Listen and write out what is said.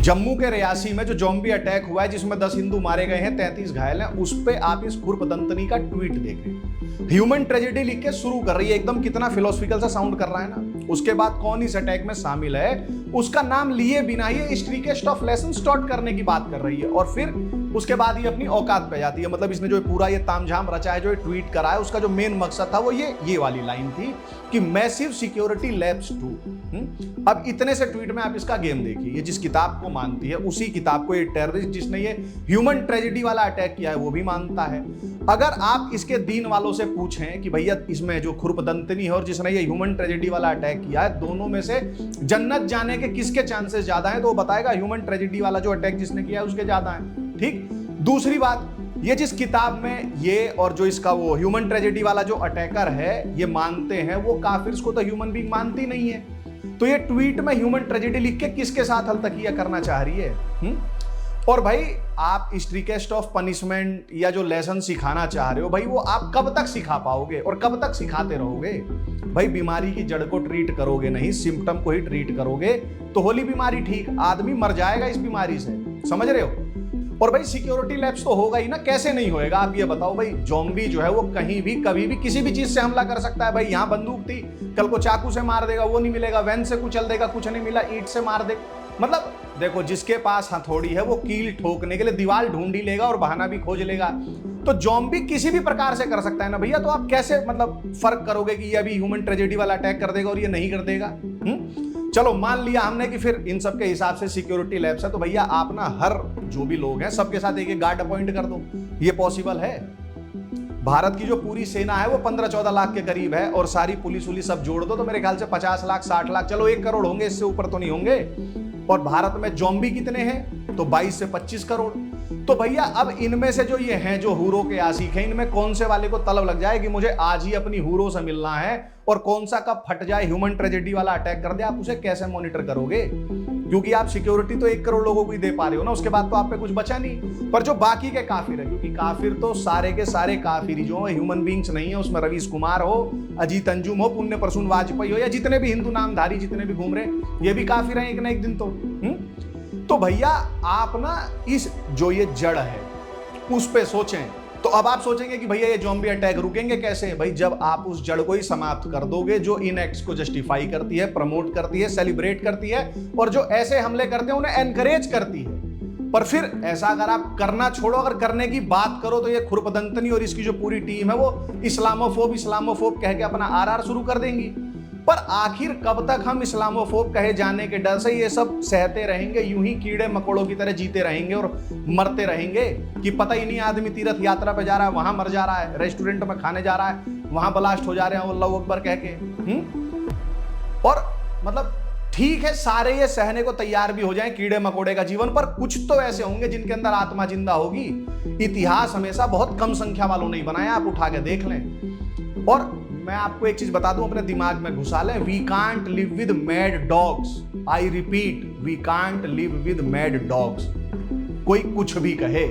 जम्मू के रियासी में जो ज़ॉम्बी अटैक हुआ है जिसमें 10 हिंदू मारे गए हैं, 33 घायल हैं, उस पे आप इस खुरपदंतनी का ट्वीट देखें। ह्यूमन ट्रेजेडी लिख के शुरू कर रही है, एकदम कितना फिलोसफिकल सा साउंड कर रहा है ना। उसके बाद कौन इस अटैक में शामिल है उसका नाम लिए बिना ये स्ट्रीकेस्ट ऑफ लेसन स्टार्ट करने की बात कर रही है, और फिर उसके बाद ये अपनी औकात पे जाती है। मतलब इसने जो पूरा ये तामझाम रचा है, जो ट्वीट करा है, उसका जो मेन मकसद था वो ये वाली लाइन थी कि मैसिव सिक्योरिटी लैप्स टू। अब इतने से ट्वीट में आप इसका गेम देखिए, ये जिस किताब को मानती है उसी किताब को ये टेररिस्ट जिसने ये ह्यूमन ट्रेजेडी वाला अटैक किया है वो भी मानता है। अगर आप इसके दीन वालों से पूछें कि भैया इसमें जो खुरपदंतनी है और जिसने ये ह्यूमन ट्रेजेडी वाला अटैक किया है, दोनों में से जन्नत जाने के किसके चांसेस ज्यादा हैं, तो वो बताएगा ह्यूमन ट्रेजेडी वाला जो अटैक जिसने किया है उसके ज्यादा है। ठीक। दूसरी बात, ये जिस किताब में ये और जो इसका वो ह्यूमन ट्रेजेडी वाला जो अटैकर है ये मानते हैं, वो काफिर्स को तो ह्यूमन बीइंग मानती नहीं है। तो ये ट्वीट में ह्यूमन ट्रेजेडी लिख के किसके साथ हलतकिया करना चाह रही है? और भाई आप स्ट्रिकेस्ट ऑफ पनिशमेंट या जो लेसन सिखाना चाह रहे हो, भाई वो आप कब तक सिखा पाओगे और कब तक सिखाते रहोगे? भाई बीमारी की जड़ को ट्रीट करोगे नहीं, सिम्टम को ही ट्रीट करोगे तो होली बीमारी ठीक, आदमी मर जाएगा इस बीमारी से, समझ रहे हो? और भाई सिक्योरिटी लैप्स तो होगा ही ना, कैसे नहीं होएगा? आप ये बताओ भाई, ज़ॉम्बी जो है वो कहीं भी कभी भी किसी भी चीज से हमला कर सकता है। भाई यहाँ बंदूक थी, कल को चाकू से मार देगा, वो नहीं मिलेगा, वैन से कुचल देगा, कुछ नहीं मिला, ईंट से मार दे। मतलब देखो, जिसके पास हथौड़ी है वो कील ठोकने के लिए दीवार ढूंढ ही लेगा और बहाना भी खोज लेगा। तो ज़ॉम्बी किसी भी प्रकार से कर सकता है ना भैया, तो आप कैसे मतलब फर्क करोगे कि ये अभी ह्यूमन ट्रेजेडी वाला अटैक कर देगा और ये नहीं कर देगा? चलो मान लिया हमने कि फिर इन सब के हिसाब से सिक्योरिटी लैब्स है, तो भैया आप ना हर जो भी लोग हैं सबके साथ एक गार्ड अपॉइंट कर दो। ये पॉसिबल है? भारत की जो पूरी सेना है वो 15-14 लाख के करीब है, और सारी पुलिस वुलिस सब जोड़ दो तो मेरे ख्याल से 50 लाख 60 लाख, चलो 1 करोड़ होंगे, इससे ऊपर तो नहीं होंगे। और भारत में ज़ॉम्बी कितने हैं? तो 22 से 25 करोड़। तो भैया अब इनमें से जो ये हैं जो हूरों के आशिक हैं, इनमें कौन से वाले को तलब लग जाए कि मुझे आज ही अपनी हूरों से मिलना है, और कौन सा कब फट जाए ह्यूमन ट्रेजेडी वाला अटैक कर दे, आप उसे कैसे मॉनिटर करोगे? क्योंकि आप सिक्योरिटी तो 1 करोड़ लोगों को ही दे पा रहे हो ना, उसके बाद तो आप पे कुछ बचा नहीं। पर जो बाकी के काफिर है, क्योंकि काफिर तो सारे के सारे काफिर जो ह्यूमन बींग्स नहीं है, उसमें रवीश कुमार हो, अजीत अंजुम हो, पुण्य प्रसून वाजपेयी हो, या जितने भी हिंदू नामधारी जितने भी घूम रहे, ये भी काफिर हैं एक ना एक दिन तो भैया आप ना इस जो ये जड़ है उस पे सोचें। तो अब आप सोचेंगे कि भैया ये ज़ॉम्बी अटैक रुकेंगे कैसे? भाई जब आप उस जड़ को ही समाप्त कर दोगे जो इन एक्ट्स को जस्टिफाई करती है, प्रमोट करती है, सेलिब्रेट करती है, और जो ऐसे हमले करते हैं उन्हें एनकरेज करती है। पर फिर ऐसा अगर आप करना छोड़ो, अगर करने की बात करो, तो ये खुरपदंतनी और इसकी जो पूरी टीम है वो इस्लामोफोब कह के अपना आरआर शुरू कर देंगी। पर आखिर कब तक हम इस्लामोफोब कहे जाने के डर से ये सब सहते रहेंगे, यूं ही कीड़े मकोड़ों की तरह जीते रहेंगे और मरते रहेंगे कि पता ही नहीं आदमी तीर्थ यात्रा पे जा रहा है, वहां मर जा रहा है, रेस्टोरेंट में खाने जा रहा है, वहां ब्लास्ट हो जा रहे हैं अल्लाहू अकबर कह के। और मतलब ठीक है, सारे ये सहने को तैयार भी हो जाएं कीड़े मकोड़े का जीवन, पर कुछ तो ऐसे होंगे जिनके अंदर आत्मा जिंदा होगी। इतिहास हमेशा बहुत कम संख्या वालों ने बनाया, आप उठा के देख लें। और मैं आपको एक चीज बता दूं, अपने दिमाग में घुसा लें, we can't live with mad dogs. I repeat, we can't live with mad dogs. कोई कुछ भी कहे,